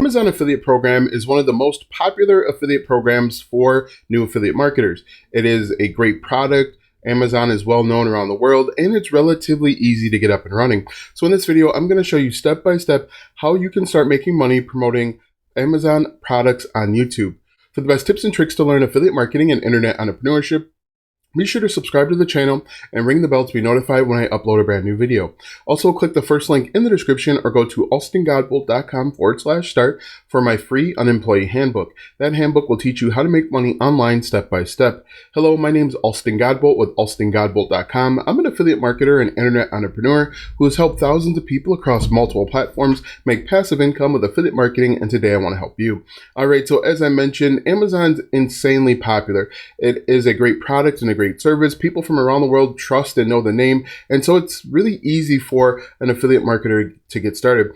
Amazon affiliate program is one of the most popular affiliate programs for new affiliate marketers. It is a great product. Amazon is well known around the world, and it's relatively easy to get up and running. So in this video, I'm going to show you step by step how you can start making money promoting Amazon products on YouTube. For the best tips and tricks to learn affiliate marketing and internet entrepreneurship, be sure to subscribe to the channel and ring the bell to be notified when I upload a brand new video. Also, click the first link in the description or go to alstongodbolt.com/start for my free unemployee handbook. That handbook will teach you how to make money online step by step. Hello, my name is Alston Godbolt with alstongodbolt.com. I'm an affiliate marketer and internet entrepreneur who has helped thousands of people across multiple platforms make passive income with affiliate marketing, and today I want to help you. All right, so as I mentioned, Amazon's insanely popular. It is a great product and a great service. People from around the world trust and know the name, and so it's really easy for an affiliate marketer to get started.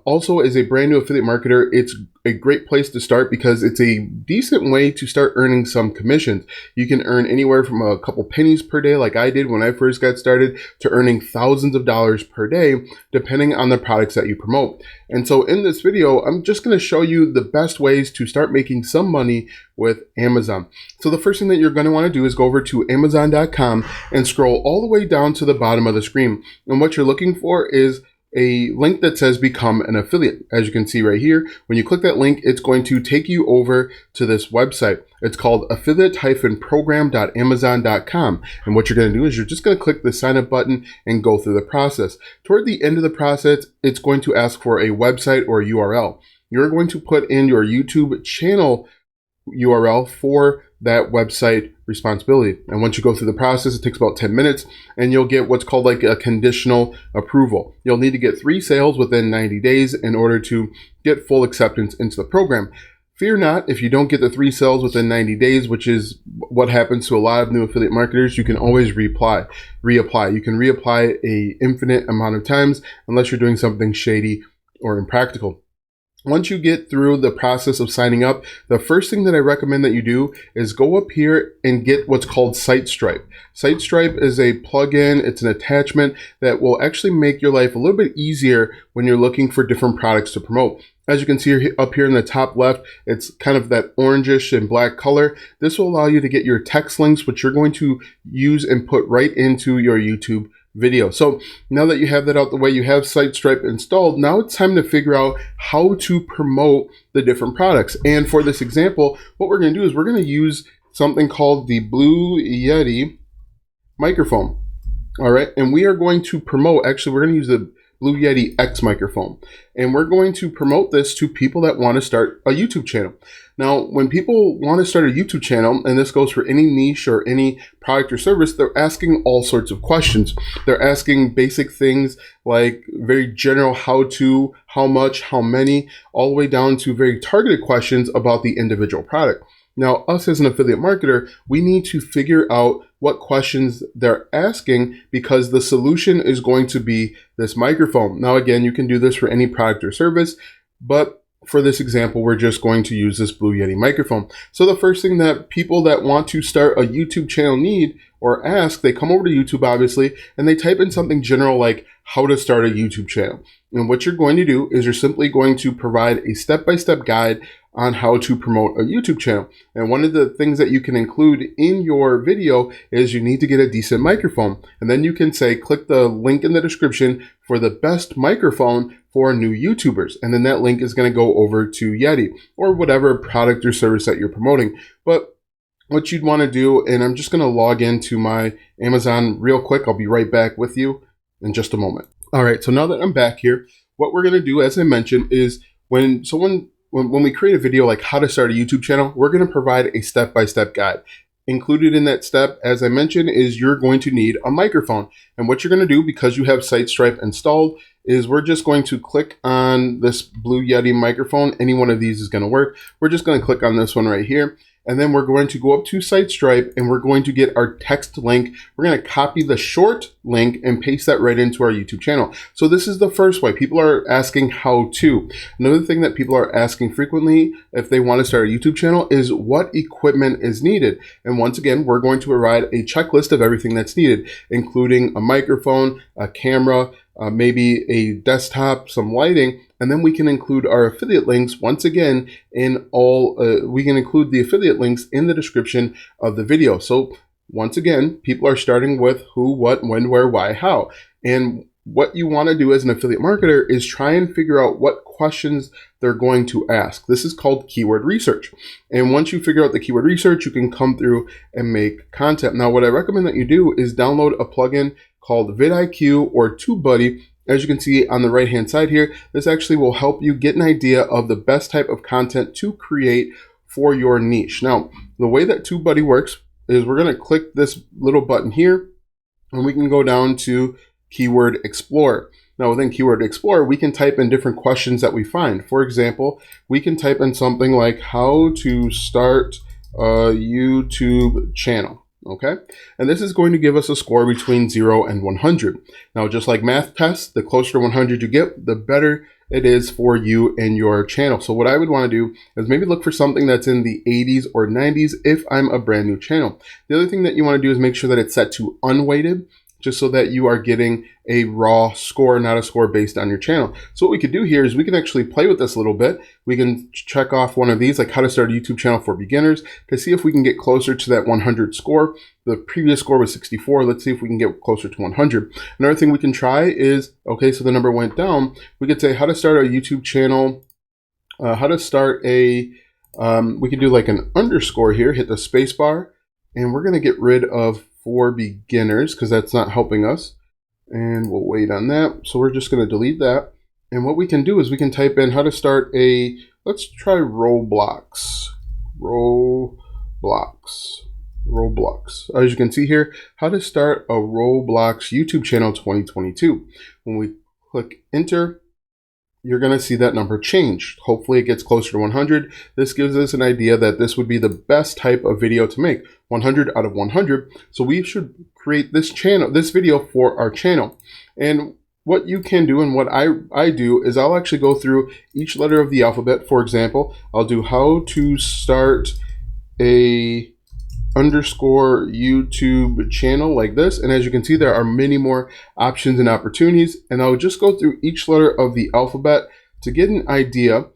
Also, as a brand new affiliate marketer, it's a great place to start because it's a decent way to start earning some commissions. You can earn anywhere from a couple pennies per day, like I did when I first got started, to earning thousands of dollars per day, depending on the products that you promote. And so in this video, I'm just going to show you the best ways to start making some money with Amazon. So the first thing that you're going to want to do is go over to Amazon.com and scroll all the way down to the bottom of the screen. And what you're looking for is a link that says become an affiliate. As you can see right here, when you click that link, it's going to take you over to this website. It's called affiliate-program.amazon.com. And what you're going to do is you're just going to click the sign up button and go through the process. Toward the end of the process, it's going to ask for a website or URL. You're going to put in your YouTube channel URL for that website responsibility. And once you go through the process, it takes about 10 minutes and you'll get what's called like a conditional approval. You'll need to get 3 sales within 90 days in order to get full acceptance into the program. Fear not, if you don't get the 3 sales within 90 days, which is what happens to a lot of new affiliate marketers, you can always reapply. You can reapply a infinite amount of times unless you're doing something shady or impractical. Once you get through the process of signing up, the first thing that I recommend that you do is go up here and get what's called SiteStripe. SiteStripe is a plugin, it's an attachment that will actually make your life a little bit easier when you're looking for different products to promote. As you can see up here in the top left, it's kind of that orangish and black color. This will allow you to get your text links, which you're going to use and put right into your YouTube video. So now that you have that out the way, you have SiteStripe installed, now it's time to figure out how to promote the different products. And for this example, what we're going to do is we're going to use something called the Blue Yeti microphone. All right. And we are going to promote, actually, we're going to use the Blue Yeti X microphone. And we're going to promote this to people that want to start a YouTube channel. Now, when people want to start a YouTube channel, and this goes for any niche or any product or service, they're asking all sorts of questions. They're asking basic things like very general how to, how much, how many, all the way down to very targeted questions about the individual product. Now, us as an affiliate marketer, we need to figure out what questions they're asking because the solution is going to be this microphone. Now, again, you can do this for any product or service, but for this example, we're just going to use this Blue Yeti microphone. So the first thing that people that want to start a YouTube channel need or ask, they come over to YouTube, obviously, and they type in something general like how to start a YouTube channel. And what you're going to do is you're simply going to provide a step-by-step guide on how to promote a YouTube channel. And one of the things that you can include in your video is you need to get a decent microphone. And then you can say, click the link in the description for the best microphone for new YouTubers. And then that link is going to go over to Yeti or whatever product or service that you're promoting. But what you'd want to do, and I'm just going to log into my Amazon real quick. I'll be right back with you in just a moment. All right, so now that I'm back here, what we're going to do, as I mentioned, is when we create a video like how to start a YouTube channel, we're going to provide a step-by-step guide. Included in that step, as I mentioned, is you're going to need a microphone. And what you're going to do, because you have SiteStripe installed, is we're just going to click on this Blue Yeti microphone. Any one of these is going to work. We're just going to click on this one right here. And then we're going to go up to SiteStripe and we're going to get our text link. We're going to copy the short link and paste that right into our YouTube channel. So this is the first way. People are asking how to. Another thing that people are asking frequently if they want to start a YouTube channel is what equipment is needed. And once again, we're going to provide a checklist of everything that's needed, including a microphone, a camera, maybe a desktop, some lighting, And then we can include our affiliate links once again in all, we can include the affiliate links in the description of the video. So once again, people are starting with who, what, when, where, why, how. And what you want to do as an affiliate marketer is try and figure out what questions they're going to ask. This is called keyword research. And once you figure out the keyword research, you can come through and make content. Now, what I recommend that you do is download a plugin called vidIQ or TubeBuddy. As you can see on the right-hand side here, this actually will help you get an idea of the best type of content to create for your niche. Now, the way that TubeBuddy works is we're going to click this little button here, and we can go down to Keyword Explorer. Now within Keyword Explorer, we can type in different questions that we find. For example, we can type in something like how to start a YouTube channel. Okay, and this is going to give us a score between 0 and 100. Now, just like math tests, the closer to 100 you get, the better it is for you and your channel. So what I would want to do is maybe look for something that's in the 80s or 90s if I'm a brand new channel. The other thing that you want to do is make sure that it's set to unweighted, just so that you are getting a raw score, not a score based on your channel. So what we could do here is we can actually play with this a little bit. We can check off one of these, like how to start a YouTube channel for beginners, to see if we can get closer to that 100 score. The previous score was 64. Let's see if we can get closer to 100. Another thing we can try is, okay, so the number went down. We could say how to start a YouTube channel, how to start a, we could do like an underscore here, hit the space bar, and we're gonna get rid of for beginners because that's not helping us, and we'll wait on that. So we're just going to delete that, and what we can do is we can type in how to start a, let's try Roblox. As you can see here, how to start a Roblox YouTube channel 2022. When we click enter, you're going to see that number change. Hopefully it gets closer to 100. This gives us an idea that this would be the best type of video to make, 100 out of 100. So we should create this video for our channel. And what you can do and what I do is I'll actually go through each letter of the alphabet. For example, I'll do how to start a underscore YouTube channel like this. And as you can see, there are many more options and opportunities. And I'll just go through each letter of the alphabet to get an idea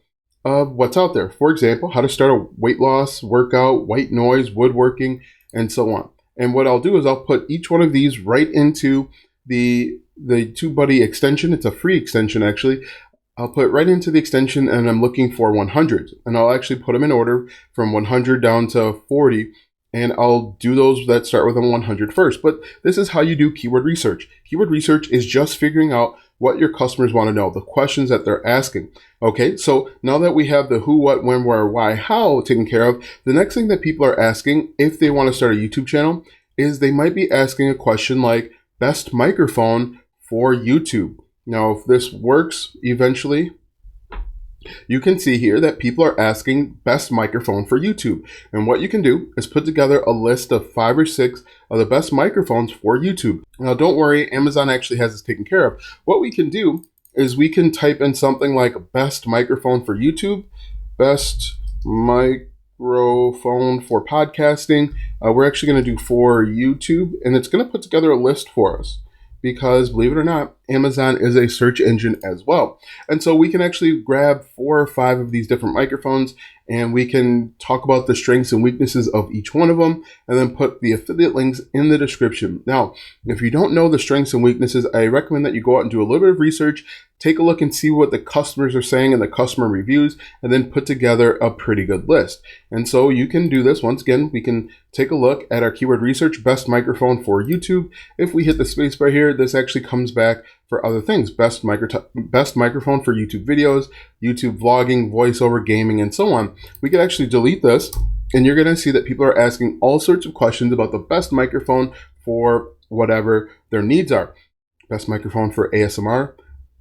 of what's out there. For example, how to start a weight loss workout, white noise, woodworking, and so on. And what I'll do is I'll put each one of these right into the TubeBuddy extension. It's a free extension, actually. I'll put it right into the extension, and I'm looking for 100. And I'll actually put them in order from 100 down to 40. And I'll do those that start with a 100 first. But this is how you do keyword research. Keyword research is just figuring out what your customers want to know, the questions that they're asking. Okay, so now that we have the who, what, when, where, why, how taken care of, the next thing that people are asking if they want to start a YouTube channel is they might be asking a question like best microphone for YouTube. Now, if this works eventually, you can see here that people are asking best microphone for YouTube. And what you can do is put together a list of 5 or 6 of the best microphones for YouTube. Now, don't worry, Amazon actually has this taken care of. What we can do is we can type in something like best microphone for YouTube, best microphone for podcasting. We're actually going to do for YouTube, and it's going to put together a list for us. Because believe it or not, Amazon is a search engine as well. And so we can actually grab 4 or 5 of these different microphones, and we can talk about the strengths and weaknesses of each one of them, and then put the affiliate links in the description. Now, if you don't know the strengths and weaknesses, I recommend that you go out and do a little bit of research, take a look and see what the customers are saying in the customer reviews, and then put together a pretty good list. And so you can do this. Once again, we can take a look at our keyword research, best microphone for YouTube. If we hit the space bar here, this actually comes back for other things. Best microphone for YouTube videos, YouTube vlogging, voiceover, gaming, and so on. We could actually delete this, and you're going to see that people are asking all sorts of questions about the best microphone for whatever their needs are. Best microphone for ASMR.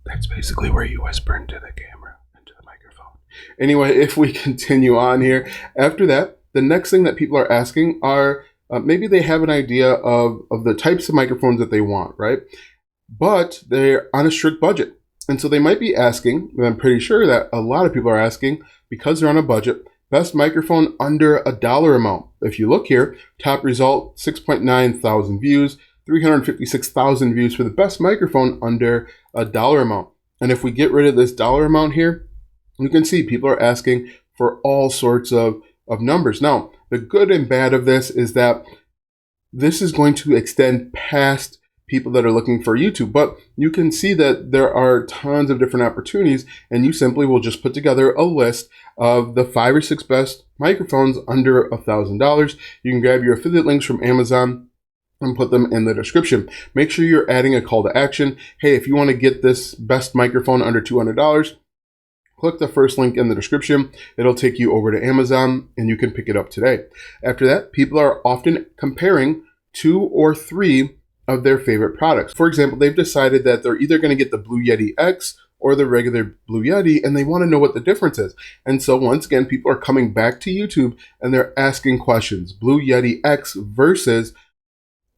That's basically where you whisper into the camera, into the microphone. Anyway, if we continue on here, after that, the next thing that people are asking are maybe they have an idea of the types of microphones that they want, right? But they're on a strict budget. And so they might be asking, and I'm pretty sure that a lot of people are asking, because they're on a budget, best microphone under a dollar amount. If you look here, top result, 6.9 thousand views, 356,000 views for the best microphone under a dollar amount. And if we get rid of this dollar amount here, you can see people are asking for all sorts of numbers. Now, the good and bad of this is that this is going to extend past people that are looking for YouTube, but you can see that there are tons of different opportunities, and you simply will just put together a list of the 5 or 6 best microphones under $1,000. You can grab your affiliate links from Amazon and put them in the description. Make sure you're adding a call to action. Hey, if you want to get this best microphone under $200, click the first link in the description. It'll take you over to Amazon and you can pick it up today. After that, people are often comparing 2 or 3 of their favorite products. For example, they've decided that they're either going to get the Blue Yeti X or the regular Blue Yeti, and they want to know what the difference is. And so once again, people are coming back to YouTube and they're asking questions. Blue Yeti X versus,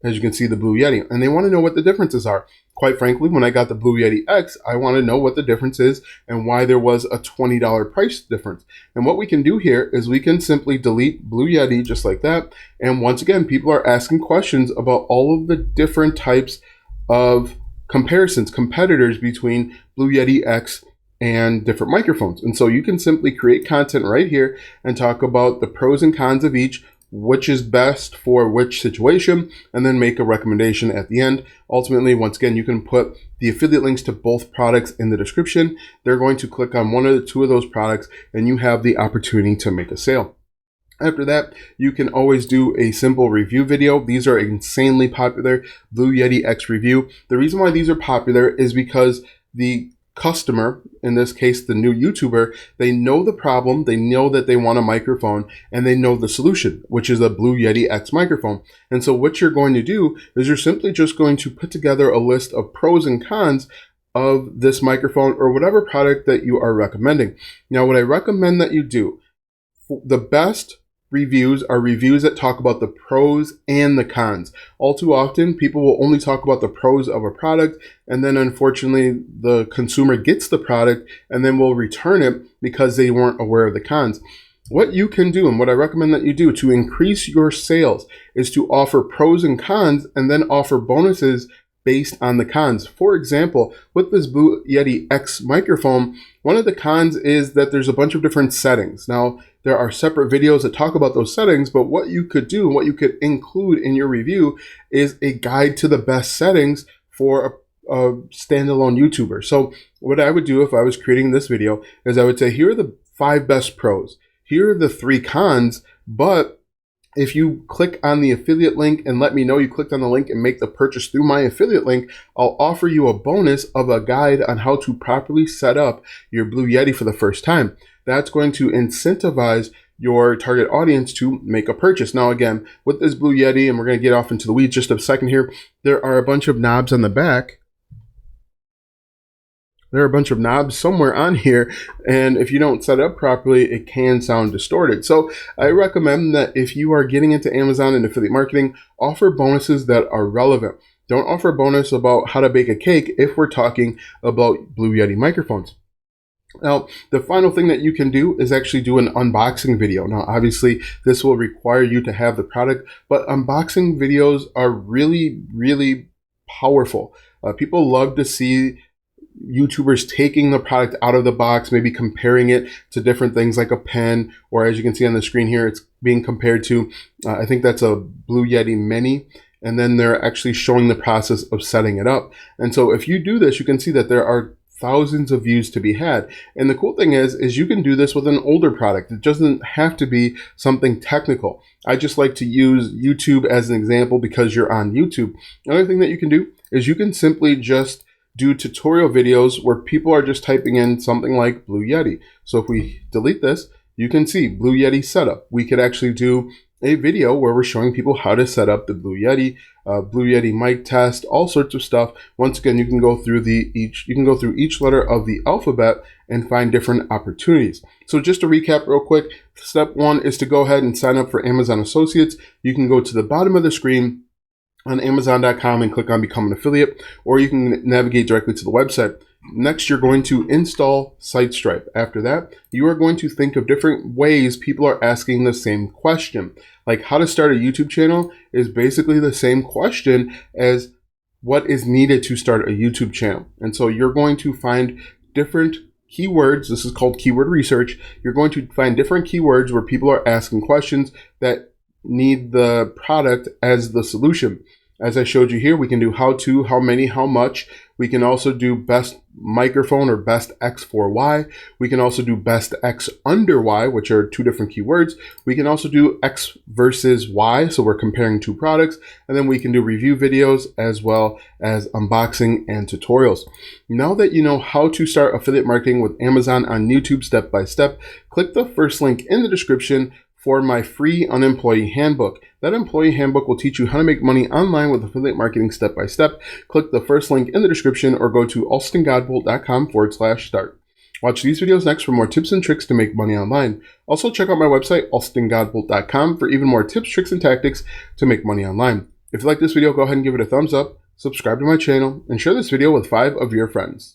as you can see, the Blue Yeti, and they want to know what the differences are. Quite frankly, when I got the Blue Yeti X, I want to know what the difference is and why there was a $20 price difference. And what we can do here is we can simply delete Blue Yeti just like that. And once again, people are asking questions about all of the different types of competitors between Blue Yeti X and different microphones. And so you can simply create content right here and talk about the pros and cons of each, which is best for which situation, and then make a recommendation at the end. Ultimately, once again, you can put the affiliate links to both products in the description. They're going to click on one or 2 of those products, and you have the opportunity to make a sale. After that, you can always do a simple review video. These are insanely popular. Blue Yeti X review. The reason why these are popular is because the customer, in this case the new YouTuber, they know the problem, they know that they want a microphone, and they know the solution, which is a Blue Yeti X microphone. And so what you're going to do is you're simply just going to put together a list of pros and cons of this microphone or whatever product that you are recommending. Now, what I recommend that you do, the best reviews are reviews that talk about the pros and the cons. All too often, people will only talk about the pros of a product, and then unfortunately, the consumer gets the product and then will return it because they weren't aware of the cons. What you can do, and what I recommend that you do to increase your sales, is to offer pros and cons and then offer bonuses based on the cons. For example, with this Blue Yeti X microphone, one of the cons is that there's a bunch of different settings. Now, there are separate videos that talk about those settings, but what you could do and what you could include in your review is a guide to the best settings for a standalone YouTuber. So what I would do if I was creating this video is I would say, here are the 5 best pros. Here are the 3 cons, but if you click on the affiliate link and let me know you clicked on the link and make the purchase through my affiliate link, I'll offer you a bonus of a guide on how to properly set up your Blue Yeti for the first time. That's going to incentivize your target audience to make a purchase. Now, again, with this Blue Yeti, and we're going to get off into the weeds just a second here, there are a bunch of knobs on the back. There are a bunch of knobs somewhere on here, and if you don't set it up properly, it can sound distorted. So I recommend that if you are getting into Amazon and affiliate marketing, offer bonuses that are relevant. Don't offer a bonus about how to bake a cake if we're talking about Blue Yeti microphones. Now, the final thing that you can do is actually do an unboxing video. Now, obviously, this will require you to have the product, but unboxing videos are really, really powerful. People love to see YouTubers taking the product out of the box, maybe comparing it to different things like a pen, or as you can see on the screen here, it's being compared to, I think that's a Blue Yeti Mini, and then they're actually showing the process of setting it up. And so if you do this, you can see that there are thousands of views to be had. And the cool thing is you can do this with an older product. It doesn't have to be something technical. I just like to use YouTube as an example because you're on YouTube. Another thing that you can do is you can simply just do tutorial videos where people are just typing in something like Blue Yeti. So if we delete this, you can see Blue Yeti setup. We could actually do a video where we're showing people how to set up the Blue Yeti mic test, all sorts of stuff. Once again, you can go through each letter of the alphabet and find different opportunities. So just to recap real quick, step 1 is to go ahead and sign up for Amazon Associates. You can go to the bottom of the screen on Amazon.com and click on Become an Affiliate, or you can navigate directly to the website. Next, you're going to install SiteStripe. After that, you are going to think of different ways people are asking the same question. Like how to start a YouTube channel is basically the same question as what is needed to start a YouTube channel. And so you're going to find different keywords. This is called keyword research. You're going to find different keywords where people are asking questions that need the product as the solution. As I showed you here, we can do how to, how many, how much. We can also do best microphone or best X for Y. We can also do best X under Y, which are two different keywords. We can also do X versus Y, so we're comparing two products. And then we can do review videos as well as unboxing and tutorials. Now that you know how to start affiliate marketing with Amazon on YouTube step by step, click the first link in the description for my free unemployee handbook. That employee handbook will teach you how to make money online with affiliate marketing step by step. Click the first link in the description or go to alstongodbolt.com/start. Watch these videos next for more tips and tricks to make money online. Also check out my website, alstongodbolt.com, for even more tips, tricks, and tactics to make money online. If you like this video, go ahead and give it a thumbs up, subscribe to my channel, and share this video with 5 of your friends.